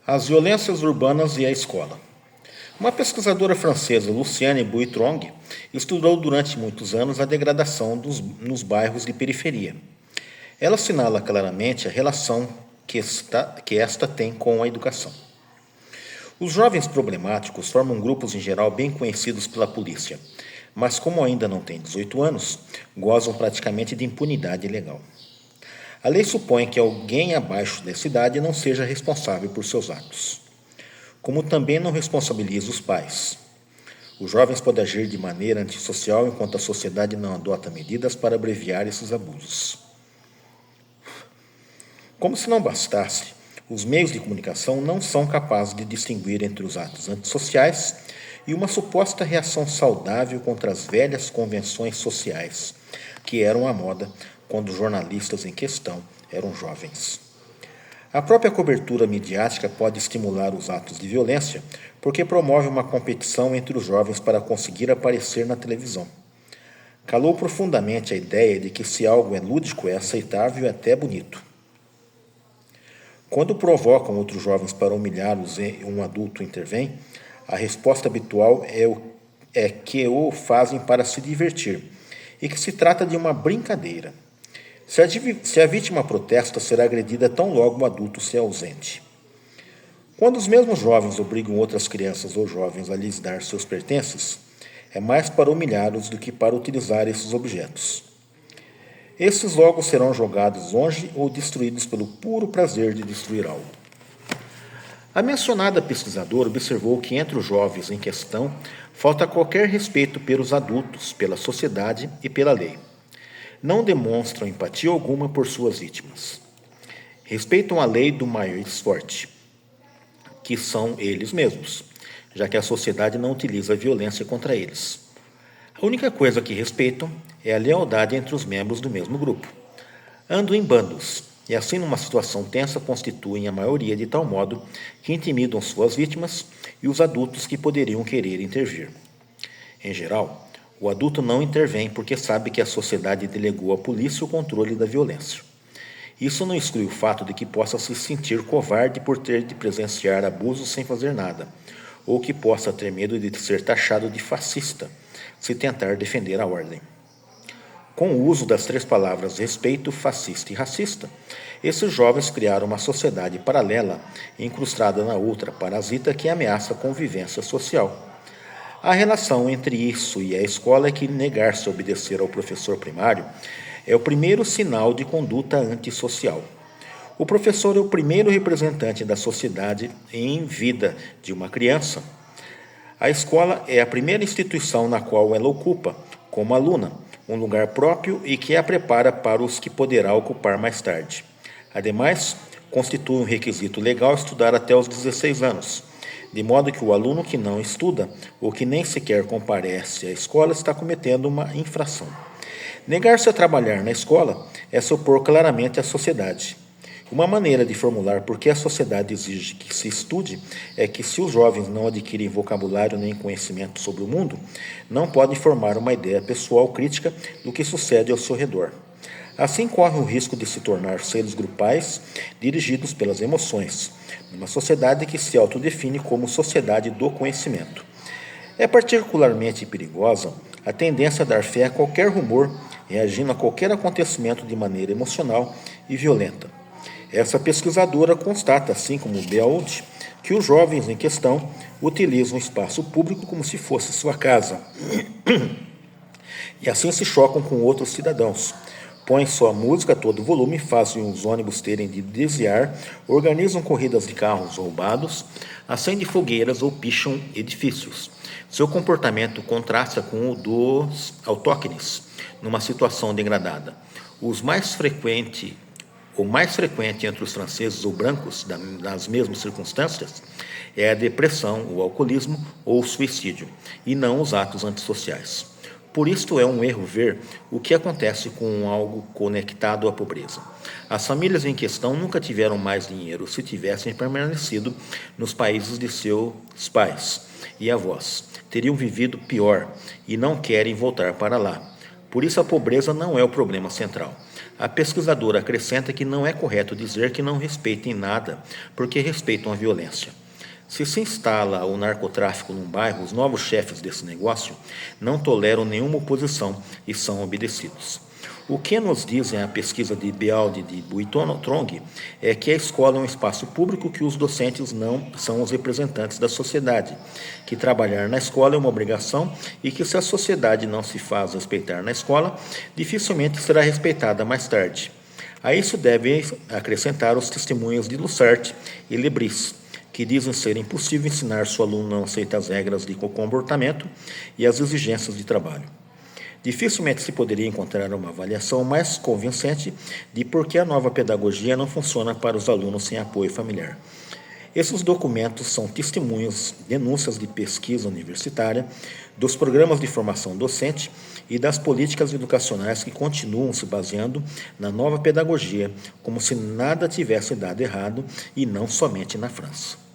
As violências urbanas e a escola. Uma pesquisadora francesa, Luciane Boitrong, estudou durante muitos anos a degradação nos bairros de periferia. Ela assinala claramente a relação que esta tem com a educação. Os jovens problemáticos formam grupos em geral bem conhecidos pela polícia, mas como ainda não têm 18 anos, gozam praticamente de impunidade legal. A lei supõe que alguém abaixo dessa idade não seja responsável por seus atos, como também não responsabiliza os pais. Os jovens podem agir de maneira antissocial enquanto a sociedade não adota medidas para abreviar esses abusos. Como se não bastasse, os meios de comunicação não são capazes de distinguir entre os atos antissociais e uma suposta reação saudável contra as velhas convenções sociais, que eram à moda quando os jornalistas em questão eram jovens. A própria cobertura midiática pode estimular os atos de violência porque promove uma competição entre os jovens para conseguir aparecer na televisão. Calou profundamente a ideia de que se algo é lúdico, é aceitável e até bonito. Quando provocam outros jovens para humilhá-los e um adulto intervém, a resposta habitual é que o fazem para se divertir e que se trata de uma brincadeira. Se a vítima protesta, será agredida tão logo o adulto se ausente. Quando os mesmos jovens obrigam outras crianças ou jovens a lhes dar seus pertences, é mais para humilhá-los do que para utilizar esses objetos. Esses logo serão jogados longe ou destruídos pelo puro prazer de destruir algo. A mencionada pesquisadora observou que entre os jovens em questão falta qualquer respeito pelos adultos, pela sociedade e pela lei. Não demonstram empatia alguma por suas vítimas. Respeitam a lei do mais forte, que são eles mesmos, já que a sociedade não utiliza a violência contra eles. A única coisa que respeitam é a lealdade entre os membros do mesmo grupo. Andam em bandos, e assim numa situação tensa constituem a maioria de tal modo que intimidam suas vítimas e os adultos que poderiam querer intervir. Em geral, o adulto não intervém porque sabe que a sociedade delegou à polícia o controle da violência. Isso não exclui o fato de que possa se sentir covarde por ter de presenciar abusos sem fazer nada, ou que possa ter medo de ser taxado de fascista se tentar defender a ordem. Com o uso das três palavras respeito, fascista e racista, esses jovens criaram uma sociedade paralela incrustada na outra parasita que ameaça a convivência social. A relação entre isso e a escola é que negar-se a obedecer ao professor primário é o primeiro sinal de conduta antissocial. O professor é o primeiro representante da sociedade em vida de uma criança. A escola é a primeira instituição na qual ela ocupa, como aluna, um lugar próprio e que a prepara para os que poderá ocupar mais tarde. Ademais, constitui um requisito legal estudar até os 16 anos, de modo que o aluno que não estuda ou que nem sequer comparece à escola está cometendo uma infração. Negar-se a trabalhar na escola é se opor claramente à sociedade. Uma maneira de formular por que a sociedade exige que se estude é que, se os jovens não adquirem vocabulário nem conhecimento sobre o mundo, não podem formar uma ideia pessoal crítica do que sucede ao seu redor. Assim correm o risco de se tornar seres grupais dirigidos pelas emoções, numa sociedade que se autodefine como sociedade do conhecimento. É particularmente perigosa a tendência a dar fé a qualquer rumor, reagindo a qualquer acontecimento de maneira emocional e violenta. Essa pesquisadora constata, assim como Beald, que os jovens em questão utilizam o espaço público como se fosse sua casa e assim se chocam com outros cidadãos. Põem sua música a todo volume, fazem os ônibus terem de desviar, organizam corridas de carros roubados, acendem fogueiras ou picham edifícios. Seu comportamento contrasta com o dos autóctones, numa situação degradada. O mais frequente entre os franceses ou brancos, nas mesmas circunstâncias, é a depressão, o alcoolismo ou o suicídio, e não os atos antissociais. Por isto é um erro ver o que acontece com algo conectado à pobreza. As famílias em questão nunca tiveram mais dinheiro se tivessem permanecido nos países de seus pais e avós. Teriam vivido pior e não querem voltar para lá. Por isso a pobreza não é o problema central. A pesquisadora acrescenta que não é correto dizer que não respeitem nada, porque respeitam a violência. Se instala o narcotráfico num bairro, os novos chefes desse negócio não toleram nenhuma oposição e são obedecidos. O que nos dizem a pesquisa de Bealdi de Buitrong é que a escola é um espaço público, que os docentes não são os representantes da sociedade, que trabalhar na escola é uma obrigação e que, se a sociedade não se faz respeitar na escola, dificilmente será respeitada mais tarde. A isso devem acrescentar os testemunhos de Lussart e Lebris, que dizem ser impossível ensinar seu aluno a não aceitar as regras de comportamento e as exigências de trabalho. Dificilmente se poderia encontrar uma avaliação mais convincente de por que a nova pedagogia não funciona para os alunos sem apoio familiar. Esses documentos são testemunhos, denúncias de pesquisa universitária, dos programas de formação docente e das políticas educacionais que continuam se baseando na nova pedagogia, como se nada tivesse dado errado, e não somente na França.